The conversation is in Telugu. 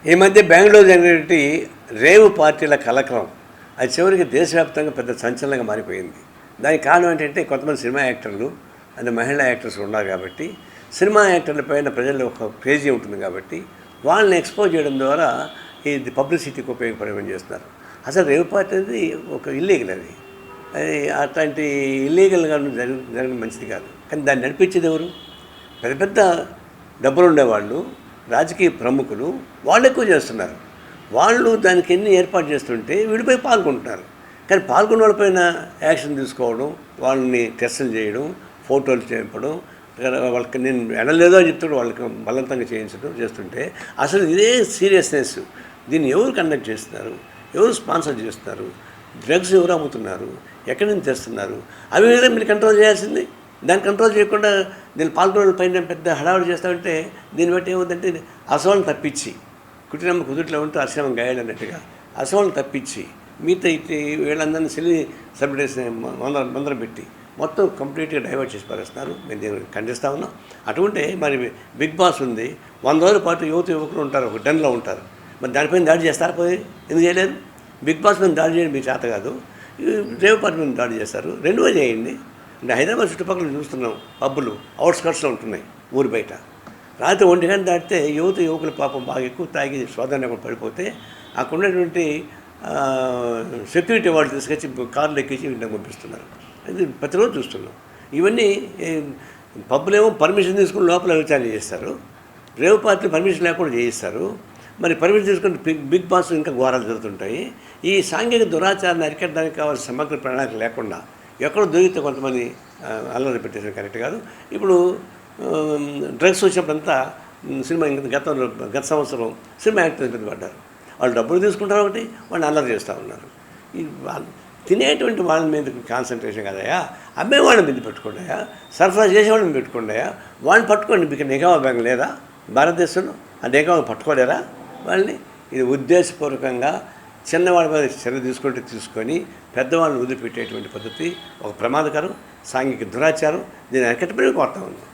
ఈ మధ్య బెంగళూరు జరిగినటువంటి రేవు పార్టీల కలకలం అది చివరికి దేశవ్యాప్తంగా పెద్ద సంచలనంగా మారిపోయింది. దానికి కారణం ఏంటంటే కొంతమంది సినిమా యాక్టర్లు అంటే మహిళా యాక్టర్స్ ఉన్నారు కాబట్టి, సినిమా యాక్టర్ల పైన ప్రజల్లో ఒక క్రేజీ ఉంటుంది కాబట్టి వాళ్ళని ఎక్స్పోజ్ చేయడం ద్వారా ఇది పబ్లిసిటీకి ఉపయోగపడే పని చేస్తున్నారు. అసలు రేవు పార్టీ అనేది ఒక ఇల్లీగల్, అది అట్లాంటి ఇల్లీగల్గా జరగడం మంచిది కాదు. కానీ దాన్ని నడిపించేది ఎవరు? పెద్ద పెద్ద డబ్బులు ఉండేవాళ్ళు, రాజకీయ ప్రముఖులు, వాళ్ళు ఎక్కువ చేస్తున్నారు. వాళ్ళు దానికి ఎన్ని ఏర్పాటు చేస్తుంటే వీడిపై పాల్గొంటున్నారు. కానీ పాల్గొన్న వాళ్ళపైన యాక్షన్ తీసుకోవడం, వాళ్ళని టెస్టులు చేయడం, ఫోటోలు చేపడం, వాళ్ళకి నేను ఎనలేదో అని చెప్తాడు, వాళ్ళకి బలవంతంగా చేయించడం చేస్తుంటే అసలు ఇదే సీరియస్నెస్. దీన్ని ఎవరు కండక్ట్ చేస్తున్నారు? ఎవరు స్పాన్సర్ చేస్తున్నారు? డ్రగ్స్ ఎవరు అమ్ముతున్నారు? ఎక్కడి నుంచి తెస్తున్నారు? అవి మీద మీరు కంట్రోల్ చేయాల్సింది. దాన్ని కంట్రోల్ చేయకుండా దీన్ని పాల్గొనల పైన పెద్ద హడావుడి చేస్తామంటే దీన్ని బట్టి ఏముందంటే అసవాళ్ళని తప్పించి, కుటుంబం కుదుట్లో ఉంటూ అశ్రమం గాయాలు అన్నట్టుగా అసవాళ్ళని తప్పించి మిగతా వీళ్ళందరినీ సెలబ్రేషన్ మందరం పెట్టి మొత్తం కంప్లీట్గా డైవర్ట్ చేసి పారేస్తున్నారు. మేము దీన్ని ఖండిస్తూ ఉన్నాం. అటువంటి మరి బిగ్ బాస్ ఉంది, 100 రోజుల పాటు యువకులు ఉంటారు, ఒక డన్లో ఉంటారు. మరి దానిపైన దాడి చేస్తారు, పోయి ఎందుకు చేయలేదు? బిగ్ బాస్ మీద దాడి చేయడం మీకు చేత కాదు, రేవు పార్టీ మీద దాడి చేస్తారు. రెండో చేయండి. అంటే హైదరాబాద్ చుట్టుపక్కల చూస్తున్నాం, పబ్బులు అవుట్స్కట్స్లో ఉంటున్నాయి, ఊరి బయట. రాత్రి 1 గంట దాటితే యువకుల పాపం బాగా ఎక్కువ తాగి స్వాధాన్యం కూడా పడిపోతే అక్కడ ఉన్నటువంటి సెక్యూరిటీ వాళ్ళు తీసుకొచ్చి కార్లు ఎక్కించి ఇంటికి పంపిస్తున్నారు. అది ప్రతిరోజు చూస్తున్నాం. ఇవన్నీ పబ్బులేమో పర్మిషన్ తీసుకుని లోపల విచారణ చేస్తారు, రేవు పార్టీ పర్మిషన్ లేకుండా చేయిస్తారు. మరి పర్మిషన్ తీసుకుని బిగ్ బాస్ ఇంకా ఘోరాలు జరుగుతుంటాయి. ఈ సాంఘిక దురాచారాన్ని అరికట్టడానికి కావాల్సిన సమగ్ర ప్రణాళిక లేకుండా ఎక్కడో దొరికితే కొంతమంది అల్లరి పెట్టేసి కరెక్ట్ కాదు. ఇప్పుడు డ్రగ్స్ వచ్చినప్పుడంతా సినిమా గత సంవత్సరం సినిమా యాక్టర్స్ మీద పడ్డారు. వాళ్ళు డబ్బులు తీసుకుంటారు ఒకటి, వాళ్ళని అల్లరి చేస్తూ ఉన్నారు. ఈ తినేటువంటి వాళ్ళ మీద కాన్సన్ట్రేషన్ కదయా, అమ్మే వాళ్ళని మీద పెట్టుకోండియా, సరఫరా చేసేవాళ్ళని మీద పెట్టుకోండియా, వాళ్ళని పట్టుకోండి. మీకు నిఘా బ్యాంక్ లేదా భారతదేశంలో? ఆ నిఘా పట్టుకోలేరా వాళ్ళని? ఇది ఉద్దేశపూర్వకంగా చిన్నవాళ్ళ మీద చర్య తీసుకొని పెద్దవాళ్ళని వదిలిపెట్టేటువంటి పద్ధతి ఒక ప్రమాదకరం సాంఘిక దురాచారం. దీన్ని అరికట్టమని కోరుతా ఉంది.